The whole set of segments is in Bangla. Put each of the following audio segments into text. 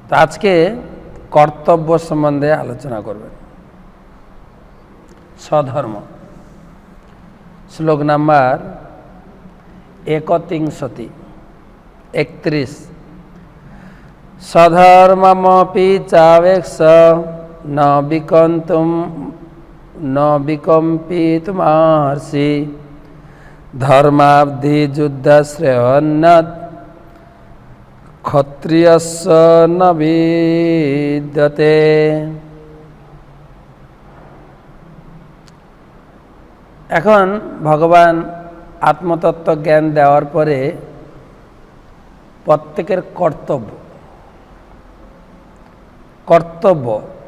তো আজকে কর্তব্য সম্বন্ধে আলোচনা করবেন। স্বধর্ম, শ্লোক নাম্বার 31 স্বধর্মমপি চাবেক্ষ ন বিকম্পিতুমর্হসি ধর্মাবধি যুদ্ধ শ্রেয়োন্নত ক্ষত্রিয়স্য ন বিদ্যতে। এখন ভগবান আত্মতত্ত্ব জ্ঞান দেওয়ার পরে প্রত্যেকের কর্তব্য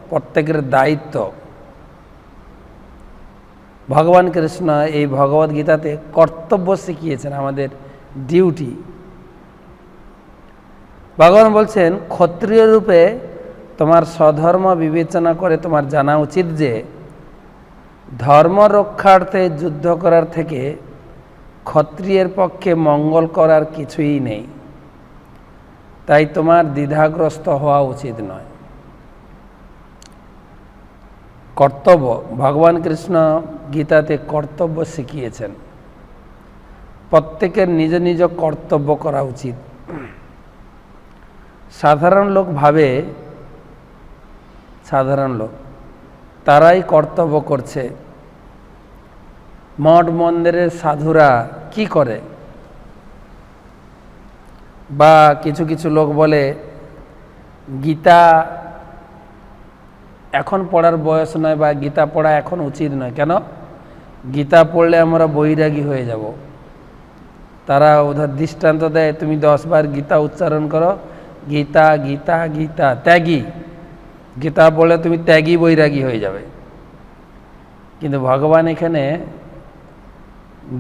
প্রত্যেকের দায়িত্ব ভগবান কৃষ্ণ এই ভগবদ গীতাতে কর্তব্য শিখিয়েছেন, আমাদের ডিউটি। ভগবান বলছেন ক্ষত্রিয় রূপে তোমার স্বধর্ম বিবেচনা করে তোমার জানা উচিত যে ধর্ম রক্ষার্থে যুদ্ধ করার থেকে ক্ষত্রিয়ের পক্ষে মঙ্গল করার কিছুই নেই, তাই তোমার দ্বিধাগ্রস্ত হওয়া উচিত নয়। কর্তব্য, ভগবান কৃষ্ণ গীতাতে কর্তব্য শিখিয়েছেন। প্রত্যেকের নিজ নিজ কর্তব্য করা উচিত। সাধারণ লোক ভাবে, তারাই কর্তব্য করছে। মঠ মন্দিরের সাধুরা কি করে? বা কিছু কিছু লোক বলে গীতা এখন পড়ার বয়স নয়, বা গীতা পড়া এখন উচিত নয়। কেন? গীতা পড়লে আমরা বৈরাগী হয়ে যাব। তারা ওদের দৃষ্টান্ত দেয়, তুমি 10 বার গীতা উচ্চারণ করো, গীতা গীতা গীতা ত্যাগী, গীতা পড়লে তুমি ত্যাগী বৈরাগী হয়ে যাবে। কিন্তু ভগবান এখানে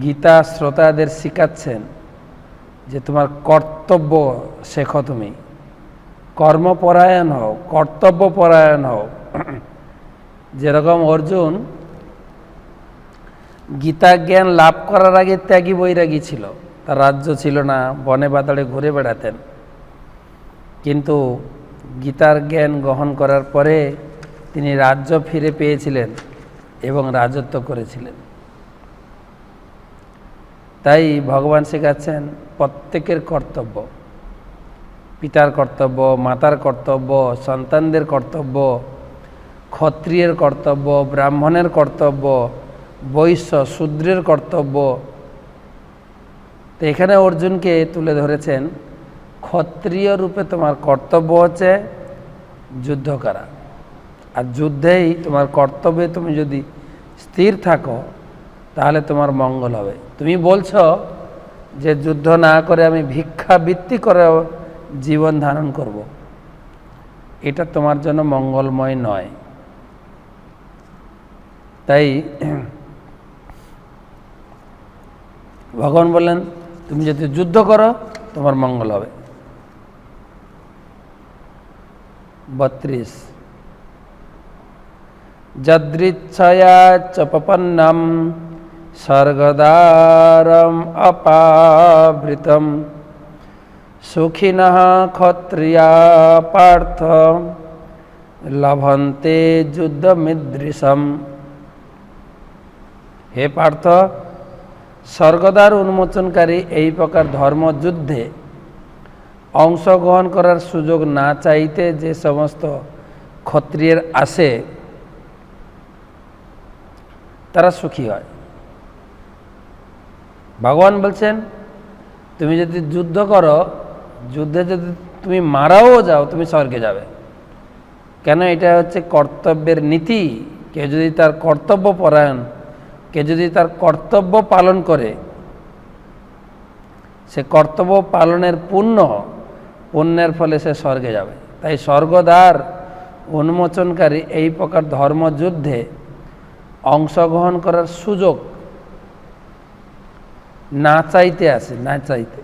গীতা শ্রোতাদের শিখাচ্ছেন যে তোমার কর্তব্য শেখো, তুমি কর্মপরায়ণ হও, কর্তব্যপরায়ণ হও। যেরকম অর্জুন গীতা জ্ঞান লাভ করার আগে ত্যাগী বৈরাগী ছিল, তার রাজ্য ছিল না, বনে বাতাড়ে ঘুরে বেড়াতেন। কিন্তু গীতার জ্ঞান গ্রহণ করার পরে তিনি রাজ্য ফিরে পেয়েছিলেন এবং রাজত্ব করেছিলেন। তাই ভগবান শেখাচ্ছেন প্রত্যেকের কর্তব্য, পিতার কর্তব্য, মাতার কর্তব্য, সন্তানদের কর্তব্য, ক্ষত্রিয়ের কর্তব্য, ব্রাহ্মণের কর্তব্য, বৈশ্য শূদ্রের কর্তব্য। তো এখানে অর্জুনকে তুলে ধরেছেন ক্ষত্রিয় রূপে তোমার কর্তব্য হচ্ছে যুদ্ধ করা, আর যুদ্ধেই তোমার কর্তব্যে তুমি যদি স্থির থাকো তাহলে তোমার মঙ্গল হবে। তুমি বলছো যে যুদ্ধ না করে আমি ভিক্ষাবৃত্তি করে জীবন ধারণ করব, এটা তোমার জন্য মঙ্গলময় নয়। তাই ভগবান বললেন তুমি যদি যুদ্ধ করো তোমার মঙ্গল হবে। 32 যদৃচ্ছয়া চ প্রপন্নম স্বর্গদ্বারম অপাবৃতম সুখিনঃ ক্ষত্রিয়া পার্থ লভন্তে যুদ্ধমিদৃশম। হে পার্থ, স্বর্গদ্বার উন্মোচনকারী এই প্রকার ধর্মযুদ্ধে অংশগ্রহণ করার সুযোগ না চাইতে যে সমস্ত ক্ষত্রিয়ের আসে তারা সুখী হয়। ভগবান বলছেন তুমি যদি যুদ্ধ করো, যুদ্ধে যদি তুমি মারাও যাও, তুমি স্বর্গে যাবে। কেন? এটা হচ্ছে কর্তব্যের নীতি। কেউ যদি তার কর্তব্য পরায়ণ, কেউ যদি তার কর্তব্য পালন করে, সে কর্তব্য পালনের পুণ্যের ফলে সে স্বর্গে যাবে। তাই স্বর্গদ্বার উন্মোচনকারী এই প্রকার ধর্মযুদ্ধে অংশগ্রহণ করার সুযোগ না চাইতে আসে, না চাইতে।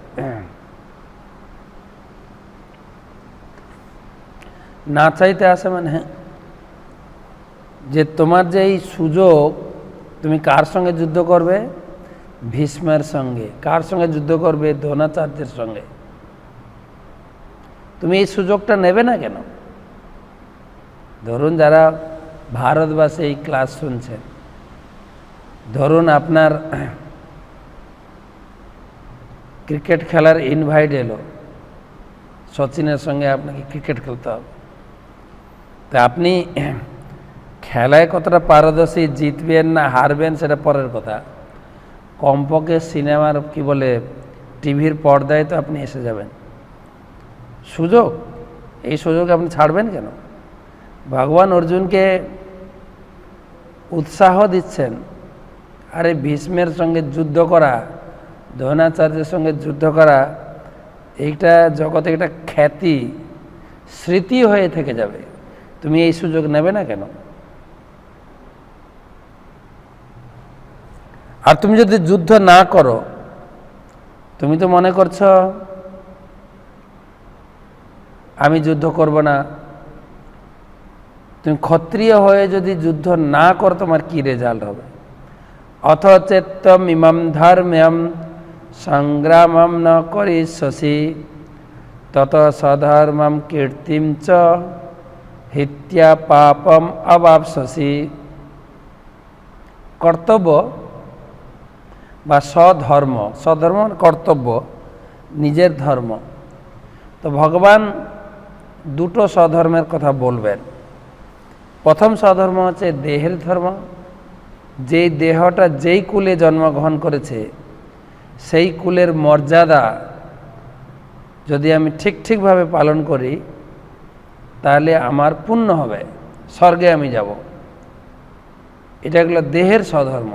না চাইতে আসে মানে যে তোমার যে এই সুযোগ, তুমি কার সঙ্গে যুদ্ধ করবে? ভীষ্মের সঙ্গে। কার সঙ্গে যুদ্ধ করবে? দ্রোণাচার্যের সঙ্গে। তুমি এই সুযোগটা নেবে না কেন? ধরুন যারা ভারতবাসী এই ক্লাস শুনছেন, ধরুন আপনার ক্রিকেট খেলার ইনভাইট এলো, সচিনের সঙ্গে আপনাকে ক্রিকেট খেলতে হবে, তা আপনি খেলায় কতটা পারদর্শী, জিতবেন না হারবেন সেটা পরের কথা, কমপক্ষে সিনেমার কি বলে টিভির পর্দায় তো আপনি এসে যাবেন। সুযোগ, এই সুযোগ আপনি ছাড়বেন কেন? ভগবান অর্জুনকে উৎসাহ দিচ্ছেন, আরে ভীষ্মের সঙ্গে যুদ্ধ করা, দ্রোণাচার্যের সঙ্গে যুদ্ধ করা, এইটা জগতে একটা খ্যাতি স্মৃতি হয়ে থেকে যাবে, তুমি এই সুযোগ নেবে না কেন? আর তুমি যদি যুদ্ধ না করো, তুমি তো মনে করছো আমি যুদ্ধ করব না। তুমি ক্ষত্রিয় হয়ে যদি যুদ্ধ না করো, তোমার কি রেজাল্ট হবে? অথ চেত্তম ইমাম ধর্ম্যম সংগ্রামম ন করিষ্যসি তত সধর্মম কীর্তিম চ হিত্যা পাপম অবাপসি। কর্তব্য বা স্বধর্ম, স্বধর্ম মানে কর্তব্য, নিজের ধর্ম। তো ভগবান দুটো স্বধর্মের কথা বলবেন। প্রথম স্বধর্ম হচ্ছে দেহের ধর্ম, যেই দেহটা যেই কুলে জন্মগ্রহণ করেছে সেই কুলের মর্যাদা যদি আমি ঠিকভাবে পালন করি তাহলে আমার পুণ্য হবে, স্বর্গে আমি যাব। এটা হলো দেহের স্বধর্ম।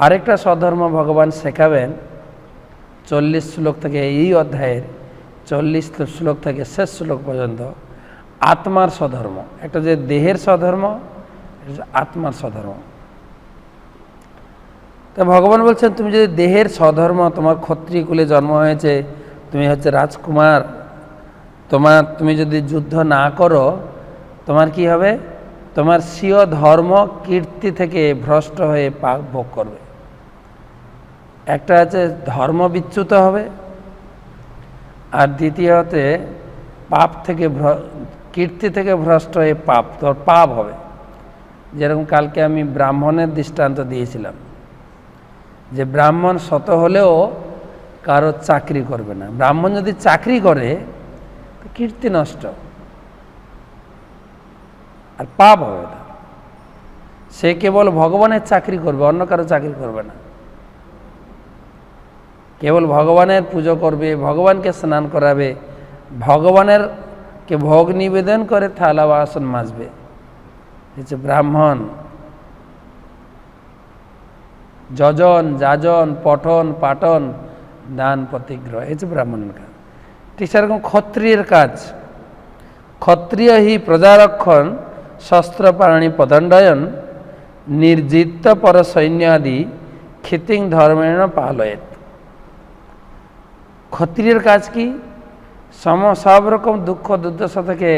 আরেকটা স্বধর্ম ভগবান শেখাবেন 40 শ্লোক থেকে, এই অধ্যায়ের 40 শ্লোক থেকে শেষ শ্লোক পর্যন্ত, আত্মার স্বধর্ম। একটা যে দেহের স্বধর্ম, আত্মার স্বধর্ম। তো ভগবান বলছেন তুমি যদি দেহের স্বধর্ম, তোমার ক্ষত্রিয় কুলে জন্ম হয়েছে, তুমি হচ্ছে রাজকুমার, তুমি যদি যুদ্ধ না করো তোমার কি হবে? তোমার স্বীয় ধর্ম কীর্তি থেকে ভ্রষ্ট হয়ে পাপ ভোগ করবে। একটা আছে ধর্ম বিচ্যুত হবে, আর দ্বিতীয়তে পাপ থেকে কীর্তি থেকে ভ্রষ্ট হয়ে তোর পাপ হবে। যেরকম কালকে আমি ব্রাহ্মণের দৃষ্টান্ত দিয়েছিলাম, যে ব্রাহ্মণ শত হলেও কারো চাকরি করবে না। ব্রাহ্মণ যদি চাকরি করে তো কীর্তি নষ্ট আর পাপ হবে না। সে কেবল ভগবানের চাকরি করবে, অন্য কারো চাকরি করবে না। কেবল ভগবানের পুজো করবে, ভগবানকে স্নান করাবে, ভগবানের কে ভোগ নিবেদন করে থালা বাসন মাজবে, হচ্ছে ব্রাহ্মণ। যজন যাজন পঠন পাঠন দান প্রতিগ্রহ, এই যে ব্রাহ্মণের কাজ। ঠিক সেরকম ক্ষত্রিয়ের কাজ। ক্ষত্রিয় হি প্রজারক্ষণ শস্ত্রপাণি পদণ্ডয়ন নির্জিত পর সৈন্যাদি ক্ষিতিং ধর্মেণ পালয়েত। ক্ষত্রিয়ের কাজ কি? সব রকম দুঃখ দুর্দশা থেকে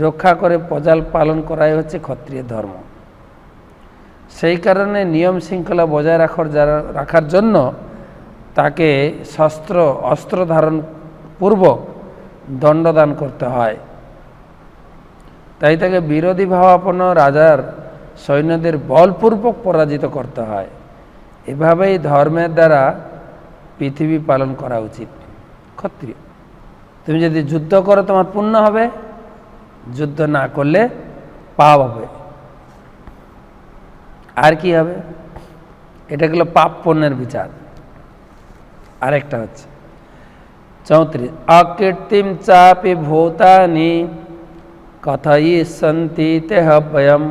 রক্ষা করে প্রজা পালন করাই হচ্ছে ক্ষত্রিয় ধর্ম। সেই কারণে নিয়ম শৃঙ্খলা বজায় রাখার জন্য তাকে অস্ত্র ধারণ পূর্বক দণ্ডদান করতে হয়। তাই তাকে বিরোধী ভাবাপন্ন রাজার সৈন্যদের বলপূর্বক পরাজিত করতে হয়। এভাবেই ধর্মের দ্বারা পৃথিবী পালন করা উচিত। ক্ষত্রিয়, তুমি যদি যুদ্ধ করো তোমার পুণ্য হবে, যুদ্ধ না করলে পাপ হবে। আর কি হবে? এটা গেল পাপ পুণ্যের বিচার। আরেকটা হচ্ছে 34, অকীর্তিম চাপি ভূতানি কথয়িষ্যন্তি তেহ বয়ম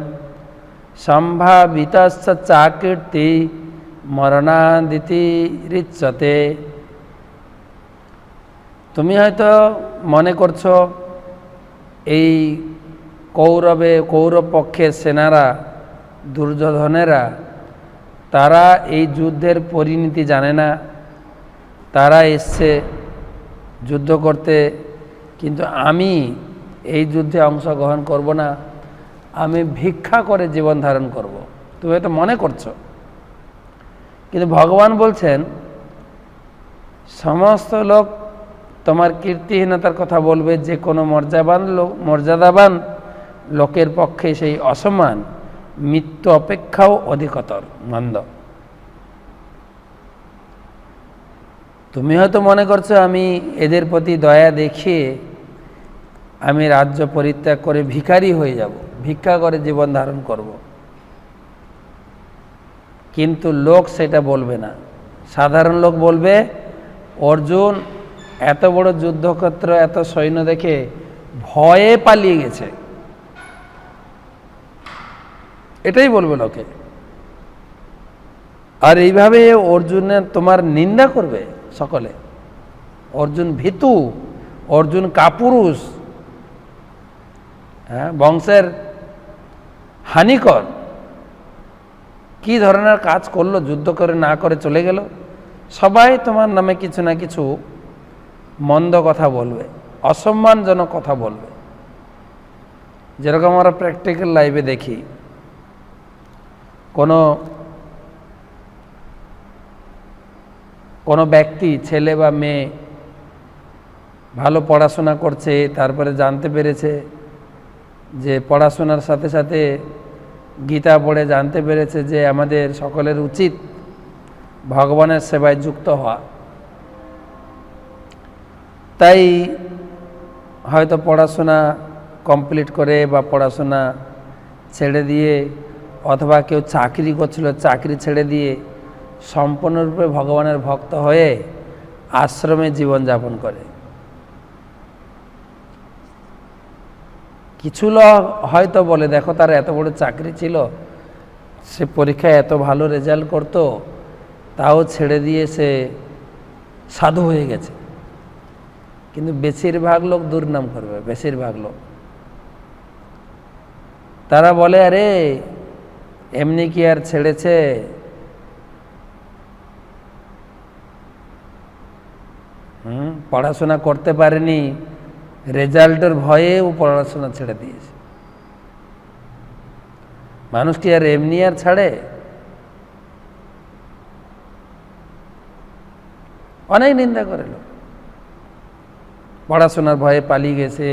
সম্ভাবিতস্য চাকীর্তি মরণাদিতি রিচ্যতে। তুমি হয়তো মনে করছো এই কৌরব পক্ষের সেনারা, দুর্যোধনেরা, তারা এই যুদ্ধের পরিণতি জানে না, তারা এসছে যুদ্ধ করতে, কিন্তু আমি এই যুদ্ধে অংশগ্রহণ করব না, আমি ভিক্ষা করে জীবন ধারণ করব। তুমি হয়তো মনে করছো, কিন্তু ভগবান বলছেন সমস্ত লোক তোমার কীর্তিহীনতার কথা বলবে, যে কোনো মর্যাদাবান লোকের পক্ষে সেই অসম্মান মৃত্যু অপেক্ষাও অধিকতর মন্দ। তুমি হয়তো মনে করছো আমি এদের প্রতি দয়া দেখিয়ে আমি রাজ্য পরিত্যাগ করে ভিখারি হয়ে যাব, ভিক্ষা করে জীবন ধারণ করব। কিন্তু লোক সেটা বলবে না। সাধারণ লোক বলবে অর্জুন এত বড় যুদ্ধক্ষেত্র, এত সৈন্য দেখে ভয়ে পালিয়ে গেছে, এটাই বলবে লোকে। আর এইভাবে অর্জুনের তোমার নিন্দা করবে সকলে। অর্জুন ভীতু, অর্জুন কাপুরুষ, বংশের হানিকর, কি ধরনের কাজ করলো, যুদ্ধ করে না করে চলে গেল। সবাই তোমার নামে কিছু না কিছু মন্দ কথা বলবে, অসম্মানজনক কথা বলবে। যেরকম আমরা প্র্যাকটিক্যাল লাইফে দেখি, কোনো ব্যক্তি, ছেলে বা মেয়ে ভালো পড়াশোনা করছে, তারপরে জানতে পেরেছে যে পড়াশোনার সাথে সাথে গীতা পড়ে জানতে পেরেছে যে আমাদের সকলের উচিত ভগবানের সেবায় যুক্ত হওয়া। তাই হয়তো পড়াশোনা কমপ্লিট করে বা পড়াশোনা ছেড়ে দিয়ে, অথবা কেউ চাকরি করছিল, চাকরি ছেড়ে দিয়ে সম্পূর্ণরূপে ভগবানের ভক্ত হয়ে আশ্রমে জীবনযাপন করে। কিছু লোক হয়তো বলে, দেখো তার এত বড় চাকরি ছিল, সে পরীক্ষায় এত ভালো রেজাল্ট করত, তাও ছেড়ে দিয়ে সে সাধু হয়ে গেছে। কিন্তু বেশিরভাগ লোক দুর্নাম করবে, বেশিরভাগ লোক তারা বলে, আরে এমনি কি আর ছেড়েছে, পড়াশোনা করতে পারেনি, রেজাল্টের ভয়ে ও পড়াশোনা ছেড়ে দিয়েছে। মানুষ কি আর এমনি আর ছাড়ে? অনেক নিন্দা করে লোক। পড়াশোনার ভয়ে পালিয়ে গেছে,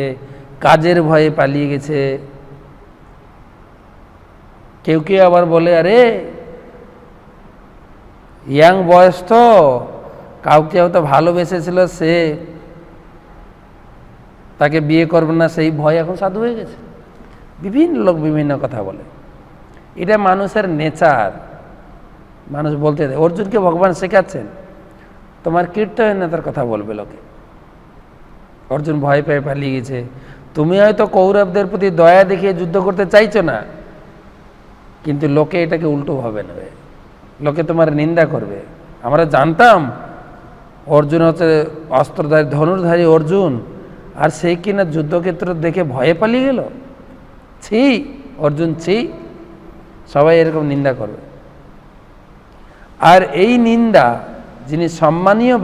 কাজের ভয়ে পালিয়ে গেছে। কেউ কেউ আবার বলে, আরে ইয়াং বয়স তো, কাউকে হয়তো ভালোবেসেছিল, সে তাকে বিয়ে করবে না, সেই ভয় এখন সাধু হয়ে গেছে। বিভিন্ন লোক বিভিন্ন কথা বলে। এটা মানুষের নেচার, মানুষ বলতে দেয়। অর্জুনকে ভগবান শেখাচ্ছেন, তোমার কীর্তনের কথা বলবে লোকে। অর্জুন ভয় পেয়ে পালিয়ে গেছে। তুমি হয়তো কৌরবদের প্রতি দয়া দেখিয়ে যুদ্ধ করতে চাইছো না, কিন্তু লোকে এটাকে উল্টো ভাবে নেবে, লোকে তোমার নিন্দা করবে। আমরা জানতাম অর্জুন হচ্ছে অস্ত্রধারী, ধনুর্ধারী অর্জুন, আর সেই কিনা যুদ্ধক্ষেত্র দেখে ভয়ে পালিয়ে গেল। ছি অর্জুন, ছি। সবাই এরকম নিন্দা করবে। আর এই নিন্দা, যিনি সম্মানীয়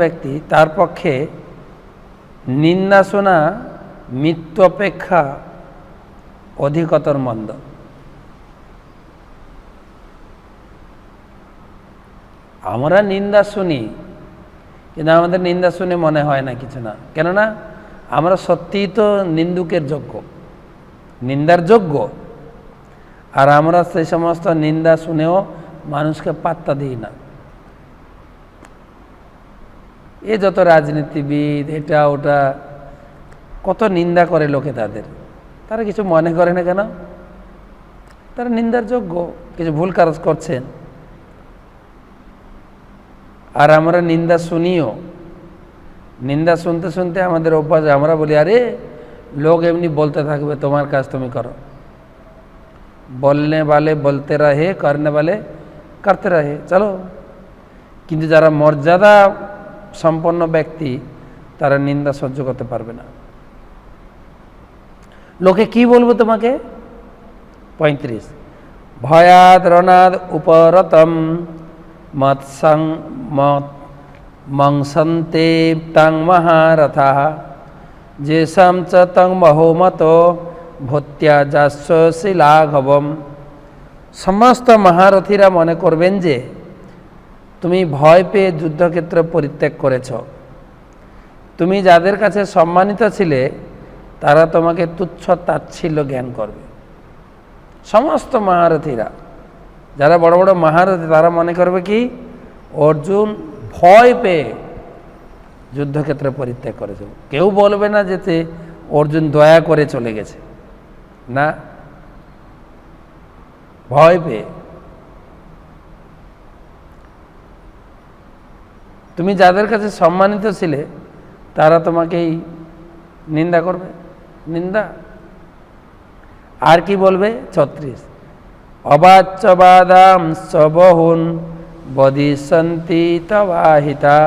ব্যক্তি, তার পক্ষে নিন্দা শোনা মৃত্যু অপেক্ষা অধিকতর মন্দ। আমরা নিন্দা শুনি, কিন্তু আমাদের নিন্দা শুনে মনে হয় না কিছু না। কেননা আমরা সত্যিই তো নিন্দুকের যোগ্য, নিন্দার যোগ্য। আর আমরা সেই সমস্ত নিন্দা শুনেও মানুষকে পাত্তা দিই না। এ যত রাজনীতিবিদ, এটা ওটা, কত নিন্দা করে লোকে, তারা কিছু মনে করে না কেন? তারা নিন্দার যোগ্য, কিছু ভুল কাজ করছেন। আর আমরা নিন্দা শুনিও, নিন্দা শুনতে শুনতে আমাদের অভ্যাস, আমরা বলি, আরে লোক এমনি বলতে থাকবে, তোমার কাজ তুমি করো। বলনে वाले বলতে রহে, করনে वाले করতে রহে, চলো। কিন্তু যারা মর্যাদা সম্পন্ন ব্যক্তি, তারা নিন্দা সহ্য করতে পারবে না। লোকে কি বলবো তোমাকে? 35 ভয়াদ রণাদ উপরতম মৎসং মংসন্তে তং মহারথা যেসাম চ তং মহোমতো ভূত্যা যাস্য শিলাঘবম। সমস্ত মহারথীরা মনে করবেন যে তুমি ভয় পেয়ে যুদ্ধক্ষেত্র পরিত্যাগ করেছ। তুমি যাদের কাছে সম্মানিত ছিলে তারা তোমাকে তুচ্ছ তাচ্ছিল্য জ্ঞান করবে। সমস্ত মহারথীরা, যারা বড় বড় মহারথী, তারা মনে করবে কি অর্জুন ভয় পেয়ে যুদ্ধক্ষেত্রে পরিত্যাগ করেছে। কেউ বলবে না যে অর্জুন দয়া করে চলে গেছে, না, ভয় পেয়ে। তুমি যাদের কাছে সম্মানিত ছিলে তারা তোমাকেই নিন্দা করবে, নিন্দা। আর কি বলবে? 36, অবাচ্যবাদাম সবহুন বদিসন্তি তবাহিতা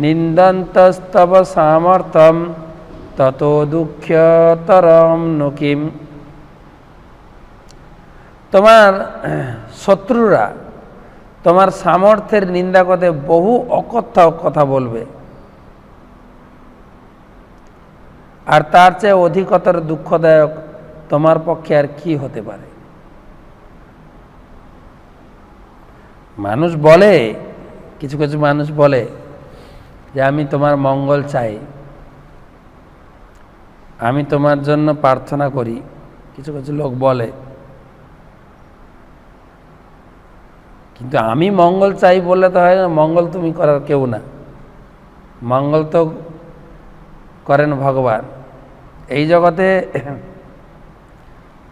নিন্দন্তস্তব সামর্থ্যম তত দুঃখতরম নুকিম। তোমার শত্রুরা তোমার সামর্থ্যের নিন্দা করতে বহু অকথ্য কথা বলবে, আর তার চেয়ে অধিকতর দুঃখদায়ক তোমার পক্ষে আর কি হতে পারে? মানুষ বলে, কিছু কিছু মানুষ বলে যে আমি তোমার মঙ্গল চাই, আমি তোমার জন্য প্রার্থনা করি, কিছু কিছু লোক বলে। কিন্তু আমি মঙ্গল চাই বললে তো হয় না, মঙ্গল তুমি করার কেউ না, মঙ্গল তো করেন ভগবান। এই জগতে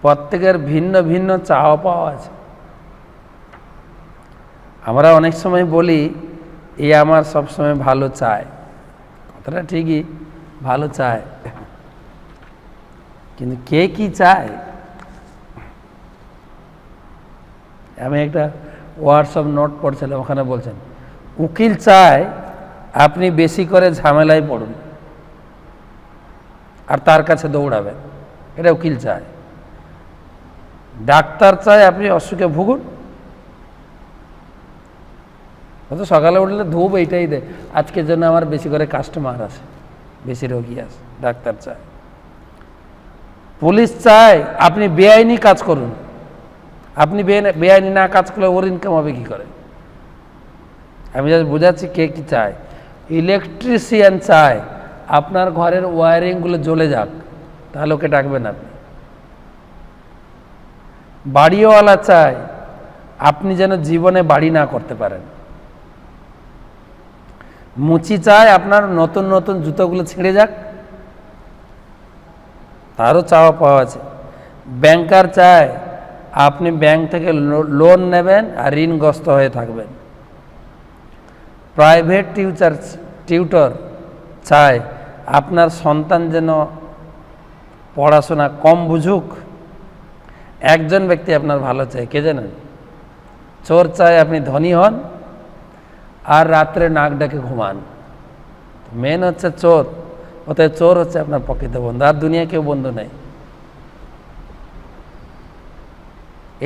প্রত্যেকের ভিন্ন ভিন্ন চাওয়া পাওয়া আছে। আমরা অনেক সময় বলি এ আমার সবসময় ভালো চায়, কথাটা ঠিকই, ভালো চায়, কিন্তু কে কি চায়? আমি একটা হোয়াটসঅ্যাপ নোট পড়ছিলাম, ওখানে বলছেন উকিল চায় আপনি বেশি করে ঝামেলায় পড়ুন আর তার কাছে দৌড়াবেন, এটা উকিল চায়। ডাক্তার চায় আপনি অসুখে ভুগুন, অত সকালে উঠলে ধূপ এইটাই দেয়, আজকের জন্য আমার বেশি করে কাস্টমার আছে, বেশি রোগী আছে, ডাক্তার চায়। পুলিশ চায় আপনি বেআইনি কাজ করুন, আপনি বেআইনি না কাজ করলে ওর ইনকাম হবে কী করে? আমি যা বোঝাচ্ছি কে কি চায়। ইলেকট্রিশিয়ান চায় আপনার ঘরের ওয়ারিংগুলো জ্বলে যাক, তাহলে ওকে ডাকবেন আপনি। বাড়িওয়ালা চায় আপনি যেন জীবনে বাড়ি না করতে পারেন। মুচি চায় আপনার নতুন নতুন জুতোগুলো ছিঁড়ে যাক, তারও চাওয়া পাওয়া আছে। ব্যাংকার চায় আপনি ব্যাংক থেকে লোন নেবেন আর ঋণগ্রস্ত হয়ে থাকবেন। প্রাইভেট টিউটর চায় আপনার সন্তান যেন পড়াশোনা কম বুঝুক। একজন ব্যক্তি আপনার ভালো চায়, কে জানেন? চোর চায় আপনি ধনী হন আর রাত্রে নাক ডাকে ঘুমান। মেন হচ্ছে চোর, অতএব চোর হচ্ছে আপনার প্রকৃত বন্ধু, আর দুনিয়া কেউ বন্ধু নেই।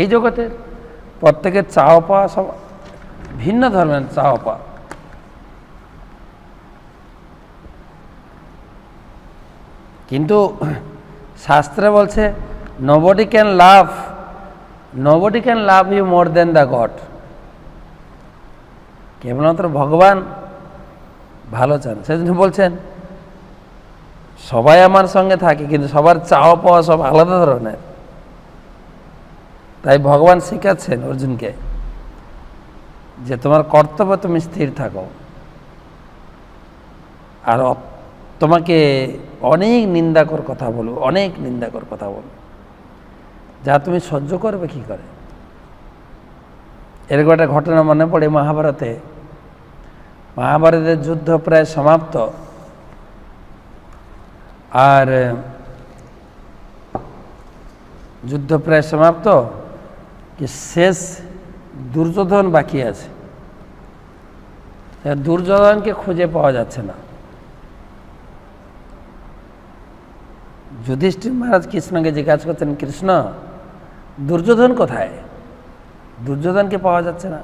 এই জগতের প্রত্যেকের চাওয়া পাওয়া সব ভিন্ন ধর্মের চাওয়া পাওয়া। কিন্তু শাস্ত্রে বলছে nobody can love you more than the God। কেবলমাত্র ভগবান ভালো চান, সেজন্য বলছেন সবাই আমার সঙ্গে থাকে কিন্তু সবার চাওয়া পাওয়া সব আলাদা ধরনের। তাই ভগবান শিখাচ্ছেন অর্জুনকে যে তোমার কর্তব্য তুমি স্থির থাকো, আর তোমাকে অনেক নিন্দাকর কথা বলবো, অনেক নিন্দাকর কথা বলবো, যা তুমি সহ্য করবে কি করে। এরকম একটা ঘটনা মনে পড়ে মহাভারতের যুদ্ধ প্রায় সমাপ্ত, আর যুদ্ধ প্রায় সমাপ্ত, কি শেষ দুর্যোধন বাকি আছে। দুর্যোধনকে খুঁজে পাওয়া যাচ্ছে না। যুধিষ্ঠির মহারাজ কৃষ্ণকে জিজ্ঞাসা করছেন, কৃষ্ণ দুর্যোধন কোথায়? দুর্যোধনকে পাওয়া যাচ্ছে না।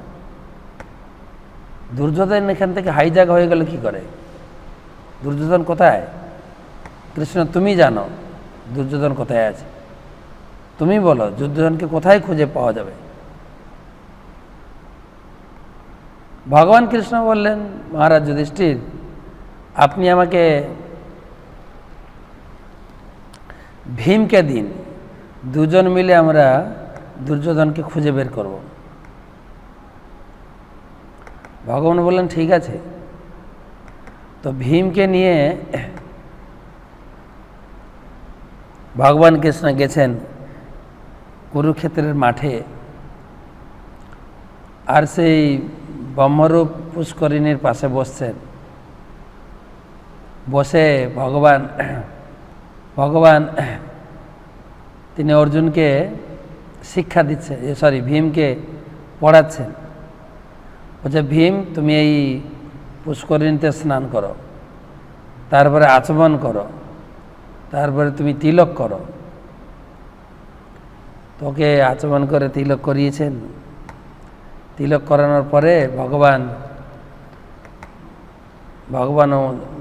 দুর্যোধন এখান থেকে হাইজ্যাক হয়ে গেল কি করে? দুর্যোধন কোথায়? কৃষ্ণ তুমি জানো দুর্যোধন কোথায় আছে, তুমি বলো দুর্যোধনকে কোথায় খুঁজে পাওয়া যাবে। ভগবান কৃষ্ণ বললেন, মহারাজ যুধিষ্ঠির, আপনি আমাকে ভীমকে দিন, দুজন মিলে আমরা দুর্যোধনকে খুঁজে বের করব। ভগবান বললেন ঠিক আছে। তো ভীমকে নিয়ে ভগবান কৃষ্ণ গেছেন কুরুক্ষেত্রের মাঠে। আর সেই ব্রহ্মরূপ পুষ্করিণীর পাশে বসছেন। বসে ভগবান তিনি অর্জুনকে শিক্ষা দিচ্ছেন, ভীমকে পড়াচ্ছেন। বলছে, ভীম তুমি এই পুষ্করিণীতে স্নান করো, তারপরে আচমন করো, তারপরে তুমি তিলক করো। তোকে আচমন করে তিলক করিয়েছেন। তিলক করানোর পরে ভগবান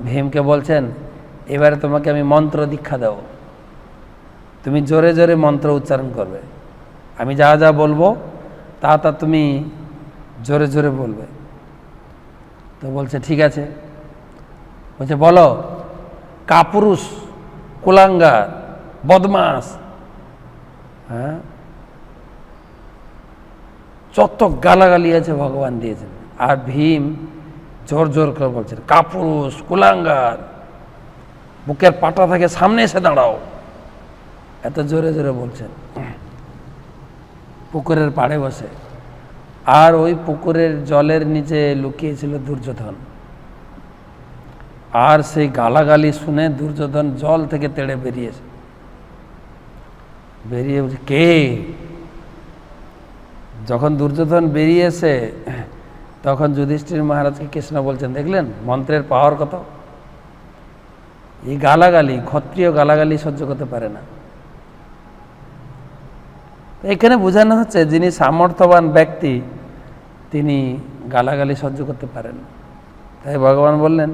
ভীমকে বলছেন, এবারে তোমাকে আমি মন্ত্র দীক্ষা দেব, তুমি জোরে জোরে মন্ত্র উচ্চারণ করবে, আমি যা যা বলবো তা তা তুমি জোরে জোরে বলবে। তো বলছে ঠিক আছে। বলছে, বলো, কাপুরুষ, কুলাঙ্গার, বদমাস, হ্যাঁ, যত গালাগালি আছে ভগবান দিয়েছেন। আর ভীম জোর জোর করে বলছেন, কাপুরুষ, কুলাঙ্গার, বুকের পাটা থেকে সামনে এসে দাঁড়াও, এত জোরে জোরে বলছেন পুকুরের পাড়ে বসে। আর ওই পুকুরের জলের নিচে লুকিয়েছিল দুর্যোধন। আর সেই গালাগালি শুনে দুর্যোধন জল থেকে তেড়ে বেরিয়ে বলছে, কে? যখন দুর্যোধন বেরিয়েছে তখন যুধিষ্ঠির মহারাজকে কৃষ্ণ বলছেন, দেখলেন মন্ত্রের পাওয়ার কত? এই গালাগালি, ক্ষত্রিয় গালাগালি সহ্য করতে পারে না। এখানে বোঝানো হচ্ছে যিনি সামর্থ্যবান ব্যক্তি তিনি গালাগালি সহ্য করতে পারেন। তাই ভগবান বললেন,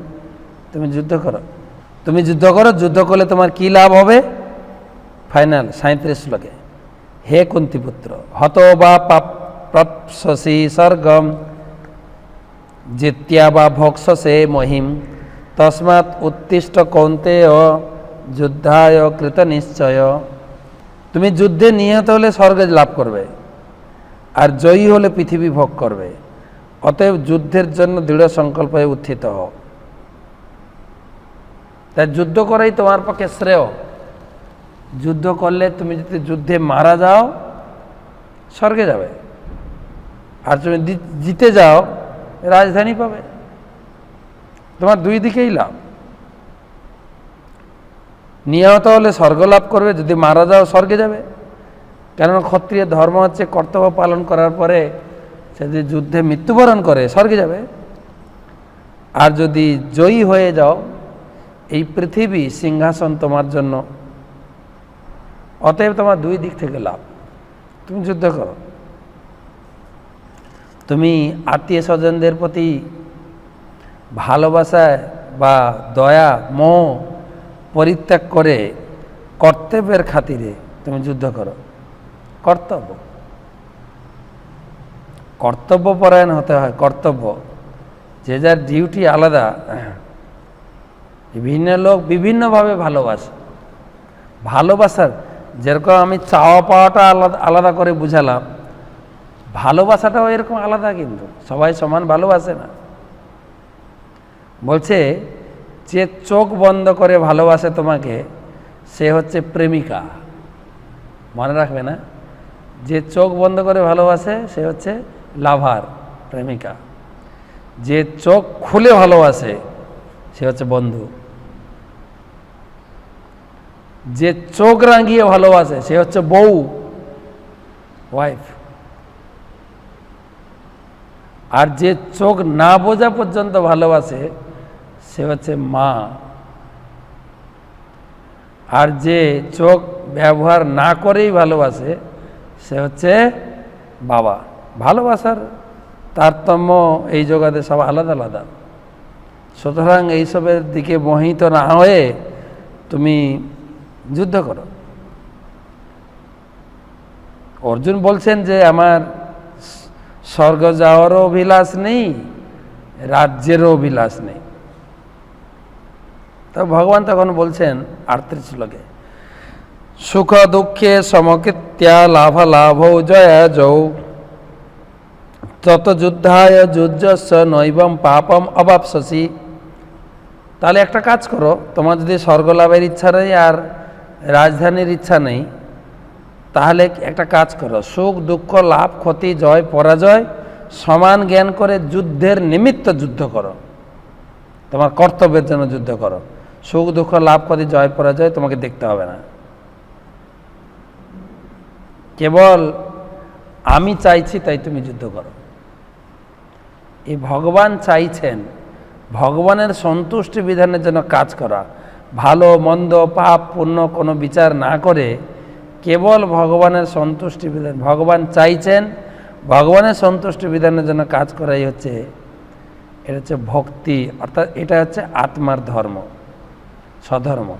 তুমি যুদ্ধ করো, তুমি যুদ্ধ করো, যুদ্ধ করলে তোমার কি লাভ হবে? ফাইনাল 37 শ্লোকে, হে কুন্তিপুত্র, হত বা প্রাপ্স্যসি স্বর্গম জিত্যা বা ভোক্সসে মহিম, তস্মাৎ উত্তিষ্ঠ কৌন্তেয় যুদ্ধায় কৃত নিশ্চয়। তুমি যুদ্ধে নিহত হলে স্বর্গ লাভ করবে, আর জয়ী হলে পৃথিবী ভোগ করবে। অতএব যুদ্ধের জন্য দৃঢ় সংকল্প হয়ে উত্থিত হও। তাই যুদ্ধ করাই তোমার পক্ষে শ্রেয়। যুদ্ধ করলে তুমি যদি যুদ্ধে মারা যাও স্বর্গে যাবে, আর তুমি জিতে যাও রাজধানী পাবে। তোমার দুই দিকেই লাভ। নিহত হলে স্বর্গ লাভ করবে, যদি মারা যাও স্বর্গে যাবে। কেননা ক্ষত্রিয় ধর্ম হচ্ছে কর্তব্য পালন করার পরে সে যদি যুদ্ধে মৃত্যুবরণ করে স্বর্গে যাবে। আর যদি জয়ী হয়ে যাও, এই পৃথিবী সিংহাসন তোমার জন্য। অতএব তোমার দুই দিক থেকে লাভ। তুমি যুদ্ধ করো। তুমি আত্মীয় স্বজনদের প্রতি ভালোবাসায় বা দয়া মোহ পরিত্যাগ করে কর্তব্যের খাতিরে তুমি যুদ্ধ করো। কর্তব্যপরায়ণ হতে হয়। কর্তব্য, যে যার ডিউটি আলাদা। বিভিন্ন লোক বিভিন্নভাবে ভালোবাসার যেরকম আমি চাওয়া পাওয়াটা আলাদা করে বুঝালাম, ভালোবাসাটাও এরকম আলাদা। কিন্তু সবাই সমান ভালোবাসে না। বলছে, যে চোখ বন্ধ করে ভালোবাসে তোমাকে সে হচ্ছে প্রেমিকা। মনে রাখবে না, যে চোখ বন্ধ করে ভালোবাসে সে হচ্ছে লাভার, প্রেমিকা। যে চোখ খুলে ভালোবাসে সে হচ্ছে বন্ধু। যে চোখ রাঙিয়ে ভালোবাসে সে হচ্ছে বউ, ওয়াইফ। আর যে চোখ না বোঝা পর্যন্ত ভালোবাসে সে হচ্ছে মা। আর যে চোখ ব্যবহার না করেই ভালোবাসে সে হচ্ছে বাবা। ভালোবাসার তারতম্য এই জগতে সব আলাদা আলাদা। সুতরাং এইসবের দিকে মোহিত না হয়ে তুমি যুদ্ধ করো। অর্জুন বলছেন যে আমার স্বর্গ যাওয়ারও অভিলাষ নেই, রাজ্যেরও অভিলাষ নেই। তো ভগবান তখন বলছেন 38 শ্লোকে, সুখ দুঃখে সমকৃত্যা লাভ লাভ জয় যৌ তত যুদ্ধায় যুজ্জস্ব নৈবম পাপম অবাপসসি। তাহলে একটা কাজ করো, তোমার যদি স্বর্গলাভের ইচ্ছা নেই আর রাজধানীর ইচ্ছা নেই, তাহলে একটা কাজ করো, সুখ দুঃখ লাভ ক্ষতি জয় পরাজয় সমান জ্ঞান করে যুদ্ধের নিমিত্ত যুদ্ধ করো, তোমার কর্তব্যের জন্য যুদ্ধ করো। সুখ দুঃখ লাভ ক্ষতি জয় পরাজয় তোমাকে দেখতে হবে না, কেবল আমি চাইছি তাই তুমি যুদ্ধ করো। এই ভগবান চাইছেন ভগবানের সন্তুষ্টি বিধানের জন্য কাজ করা, ভালো মন্দ পাপ পুণ্য কোনো বিচার না করে কেবল ভগবানের সন্তুষ্টি বিধান, ভগবান চাইছেন ভগবানের সন্তুষ্টি বিধানের জন্য কাজ করাই হচ্ছে, এটা হচ্ছে ভক্তি, অর্থাৎ এটা হচ্ছে আত্মার ধর্ম, স্বধর্ম।